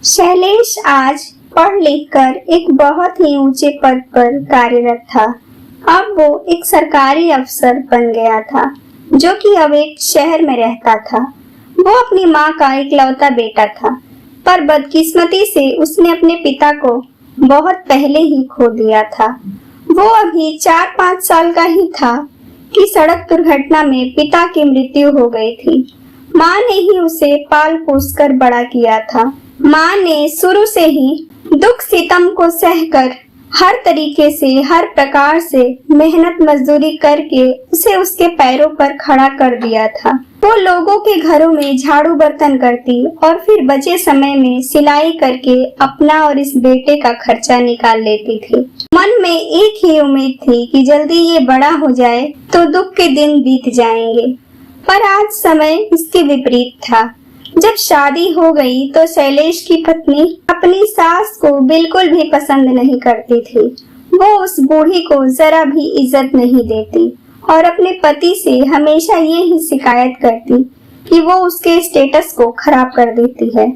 शैलेश आज पढ़ लिख कर एक बहुत ही ऊंचे पद पर कार्यरत था। अब वो एक सरकारी अफसर बन गया था जो कि अब एक शहर में रहता था। वो अपनी माँ का इकलौता बेटा था, पर बदकिस्मती से उसने अपने पिता को बहुत पहले ही खो दिया था। वो अभी 4-5 साल का ही था कि सड़क दुर्घटना में पिता की मृत्यु हो गई थी। माँ ने ही उसे पाल पोस कर बड़ा किया था। माँ ने शुरू से ही दुख सितम को सहकर हर तरीके से, हर प्रकार से मेहनत मजदूरी करके उसे उसके पैरों पर खड़ा कर दिया था। वो लोगों के घरों में झाड़ू बर्तन करती और फिर बचे समय में सिलाई करके अपना और इस बेटे का खर्चा निकाल लेती थी। मन में एक ही उम्मीद थी कि जल्दी ये बड़ा हो जाए तो दुख के दिन बीत जाएंगे। पर आज समय इसके विपरीत था। जब शादी हो गई तो शैलेश की पत्नी अपनी सास को बिल्कुल भी पसंद नहीं करती थी। वो उस बूढ़ी को जरा भी इज्जत नहीं देती और अपने पति से हमेशा ये ही शिकायत करती कि वो उसके स्टेटस को खराब कर देती है।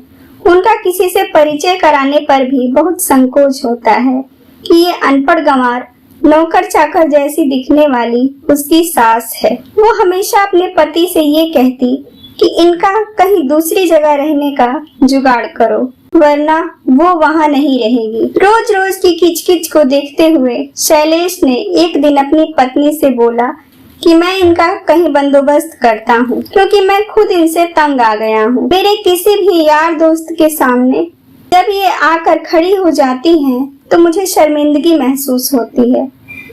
उनका किसी से परिचय कराने पर भी बहुत संकोच होता है कि ये अनपढ़ गंवार नौकर चाकर जैसी दिखने वाली उसकी सास है। वो हमेशा अपने पति से ये कहती कि इनका कहीं दूसरी जगह रहने का जुगाड़ करो, वरना वो वहाँ नहीं रहेगी। रोज रोज की किचकिच को देखते हुए शैलेश ने एक दिन अपनी पत्नी से बोला कि मैं इनका कहीं बंदोबस्त करता हूँ, क्योंकि मैं खुद इनसे तंग आ गया हूँ। मेरे किसी भी यार दोस्त के सामने जब ये आकर खड़ी हो जाती हैं, तो मुझे शर्मिंदगी महसूस होती है।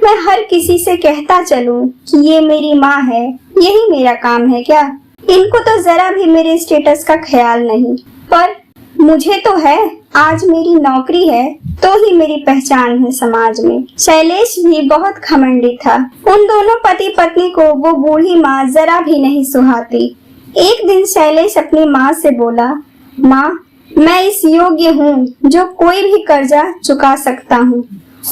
मैं हर किसी से कहता चलूं कि ये मेरी माँ है, यही मेरा काम है क्या? इनको तो जरा भी मेरे स्टेटस का ख्याल नहीं, पर मुझे तो है। आज मेरी नौकरी है तो ही मेरी पहचान है समाज में। शैलेश भी बहुत घमंडी था। उन दोनों पति पत्नी को वो बूढ़ी माँ जरा भी नहीं सुहाती। एक दिन शैलेश अपनी माँ से बोला, माँ, मैं इस योग्य हूँ जो कोई भी कर्जा चुका सकता हूँ,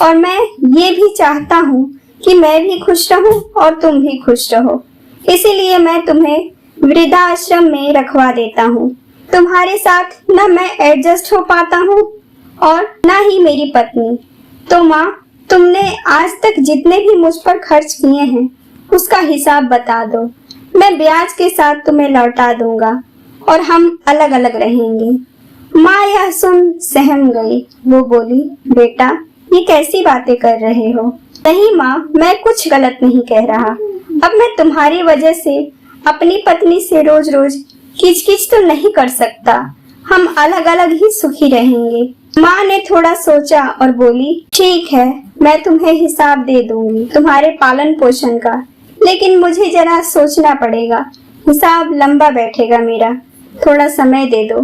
और मैं ये भी चाहता हूँ कि मैं भी खुश रहूँ और तुम भी खुश रहो। इसीलिए मैं तुम्हें वृद्धाश्रम में रखवा देता हूँ। तुम्हारे साथ न मैं एडजस्ट हो पाता हूँ और न ही मेरी पत्नी। तो माँ, तुमने आज तक जितने भी मुझ पर खर्च किए हैं उसका हिसाब बता दो। मैं ब्याज के साथ तुम्हें लौटा दूंगा और हम अलग अलग रहेंगे। माँ यह सुन सहम गई। वो बोली, बेटा, ये कैसी बातें कर रहे हो? नहीं माँ, मैं कुछ गलत नहीं कह रहा। अब मैं तुम्हारी वजह से अपनी पत्नी से रोज रोज किचकिच तो नहीं कर सकता। हम अलग अलग ही सुखी रहेंगे। माँ ने थोड़ा सोचा और बोली, ठीक है, मैं तुम्हें हिसाब दे दूंगी तुम्हारे पालन पोषण का, लेकिन मुझे जरा सोचना पड़ेगा। हिसाब लंबा बैठेगा मेरा, थोड़ा समय दे दो।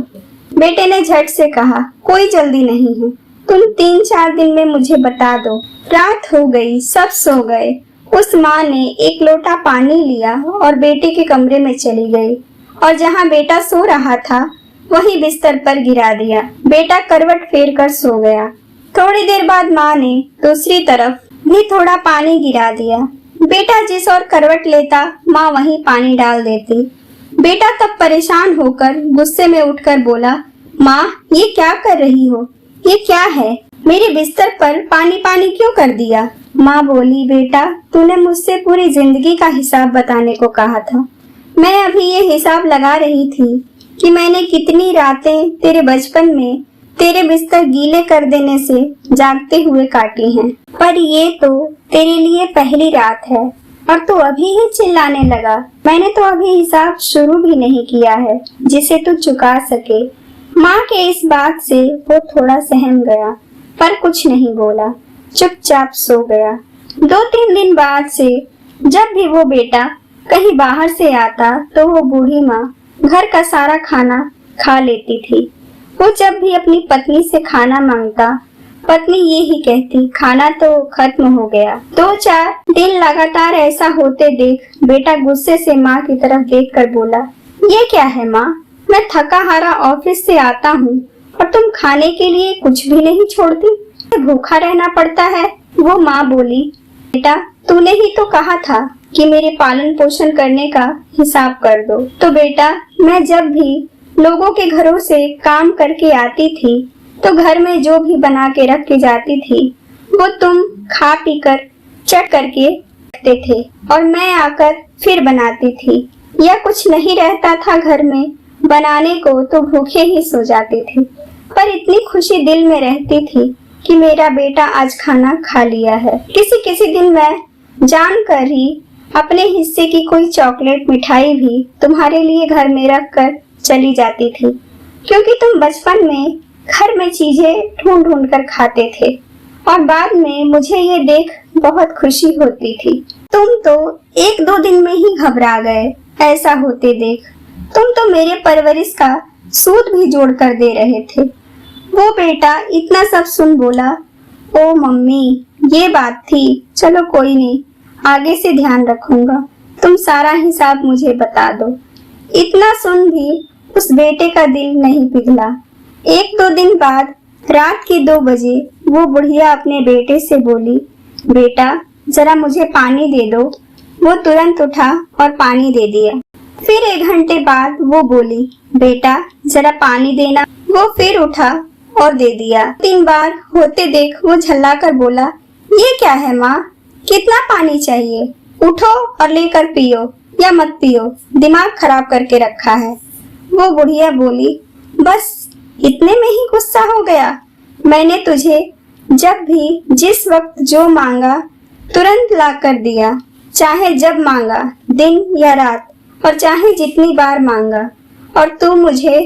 बेटे ने झट से कहा, कोई जल्दी नहीं है, तुम 3-4 दिन में मुझे बता दो। रात हो गई, सब सो गए। उस माँ ने एक लोटा पानी लिया और बेटे के कमरे में चली गई और जहाँ बेटा सो रहा था वही बिस्तर पर गिरा दिया। बेटा करवट फेर कर सो गया। थोड़ी देर बाद माँ ने दूसरी तरफ भी थोड़ा पानी गिरा दिया। बेटा जिस और करवट लेता, माँ वहीं पानी डाल देती। बेटा तब परेशान होकर गुस्से में उठकर बोला, माँ, ये क्या कर रही हो? ये क्या है? मेरे बिस्तर पर पानी पानी क्यों कर दिया? माँ बोली, बेटा, तूने मुझसे पूरी जिंदगी का हिसाब बताने को कहा था। मैं अभी ये हिसाब लगा रही थी कि मैंने कितनी रातें तेरे बचपन में तेरे बिस्तर गीले कर देने से जागते हुए काटी हैं। पर ये तो तेरे लिए पहली रात है और तू अभी ही चिल्लाने लगा। मैंने तो अभी हिसाब शुरू भी नहीं किया है जिसे तू चुका सके। माँ के इस बात से वो थोड़ा सहम गया, पर कुछ नहीं बोला, चुपचाप सो गया। 2-3 दिन बाद से जब भी वो बेटा कहीं बाहर से आता तो वो बूढ़ी माँ घर का सारा खाना खा लेती थी। वो जब भी अपनी पत्नी से खाना मांगता, पत्नी ये ही कहती, खाना तो खत्म हो गया। 2-4 दिन लगातार ऐसा होते देख बेटा गुस्से से माँ की तरफ देखकर बोला, ये क्या है माँ? मैं थका हारा ऑफिस से आता हूँ और तुम खाने के लिए कुछ भी नहीं छोड़ती, भूखा रहना पड़ता है। वो माँ बोली, बेटा, तूने ही तो कहा था कि मेरे पालन पोषण करने का हिसाब कर दो। तो बेटा, मैं जब भी लोगों के घरों से काम करके आती थी तो घर में जो भी बना के रख के जाती थी वो तुम खा पी कर चट करके रखते थे और मैं आकर फिर बनाती थी। या कुछ नहीं रहता था घर में बनाने को तो भूखे ही सो जाते थे, पर इतनी खुशी दिल में रहती थी कि मेरा बेटा आज खाना खा लिया है। किसी किसी दिन मैं जानकर ही अपने हिस्से की कोई चॉकलेट मिठाई भी तुम्हारे लिए घर में रख कर चली जाती थी, क्योंकि तुम बचपन में घर में चीजें ढूंढ ढूंढ कर खाते थे और बाद में मुझे ये देख बहुत खुशी होती थी। तुम तो 1-2 दिन में ही घबरा गए ऐसा होते देख। तुम तो मेरे परवरिश का सूद भी जोड़ कर दे रहे थे। वो बेटा इतना सब सुन बोला, ओ मम्मी ये बात थी, चलो कोई नहीं, आगे से ध्यान रखूंगा, तुम सारा हिसाब मुझे बता दो। इतना सुन भी उस बेटे का दिल नहीं पिघला। 1-2 दिन बाद रात के 2 बजे वो बुढ़िया अपने बेटे से बोली, बेटा जरा मुझे पानी दे दो। वो तुरंत उठा और पानी दे दिया। फिर 1 घंटे बाद वो बोली, बेटा जरा पानी देना। वो फिर उठा और दे दिया। 3 बार होते देख वो झल्ला कर बोला, ये क्या है माँ, कितना पानी चाहिए, उठो और लेकर पियो या मत पियो, दिमाग खराब करके रखा है। वो बुढ़िया बोली, बस इतने में ही गुस्सा हो गया? मैंने तुझे जब भी जिस वक्त जो मांगा तुरंत ला कर दिया, चाहे जब मांगा दिन या रात और चाहे जितनी बार मांगा, और तू मुझे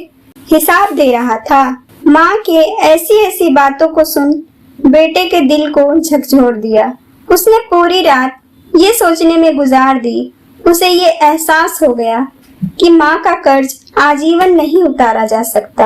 हिसाब दे रहा था। माँ के ऐसी ऐसी बातों को सुन बेटे के दिल को झकझोर दिया। उसने पूरी रात ये सोचने में गुजार दी। उसे ये एहसास हो गया कि माँ का कर्ज आजीवन नहीं उतारा जा सकता।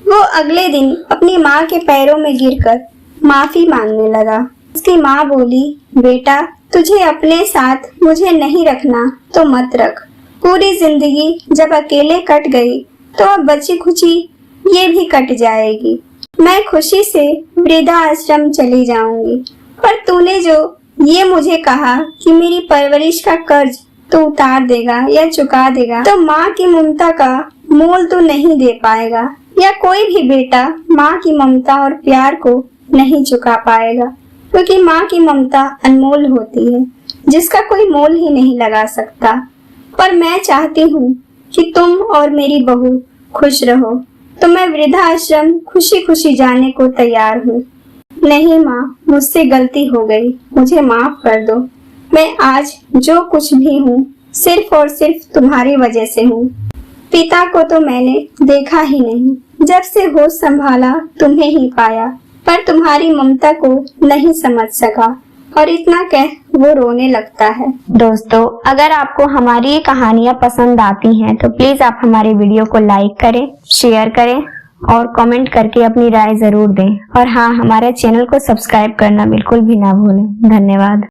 वो अगले दिन अपनी माँ के पैरों में गिरकर माफी मांगने लगा। उसकी माँ बोली, बेटा तुझे अपने साथ मुझे नहीं रखना तो मत रख। पूरी जिंदगी जब अकेले कट गई तो अब बची खुची ये भी कट जाएगी। मैं खुशी से वृद्धा आश्रम चली जाऊंगी, पर तूने जो ये मुझे कहा कि मेरी परवरिश का कर्ज तो उतार देगा या चुका देगा, तो माँ की ममता का मोल तो नहीं दे पाएगा, या कोई भी बेटा माँ की ममता और प्यार को नहीं चुका पाएगा, क्योंकि माँ की ममता अनमोल होती है जिसका कोई मोल ही नहीं लगा सकता। पर मैं चाहती हूँ कि तुम और मेरी बहू खुश रहो, तो मैं वृद्धाश्रम खुशी खुशी जाने को तैयार हूँ। नहीं माँ, मुझसे गलती हो गई, मुझे माफ कर दो। मैं आज जो कुछ भी हूँ सिर्फ और सिर्फ तुम्हारी वजह से हूँ। पिता को तो मैंने देखा ही नहीं, जब से होश संभाला तुम्हें ही पाया, पर तुम्हारी ममता को नहीं समझ सका। और इतना कह वो रोने लगता है। दोस्तों, अगर आपको हमारी ये कहानियाँ पसंद आती हैं तो प्लीज आप हमारे वीडियो को लाइक करें, शेयर करें और कमेंट करके अपनी राय जरूर दें। और हाँ, हमारे चैनल को सब्सक्राइब करना बिल्कुल भी ना भूलें। धन्यवाद।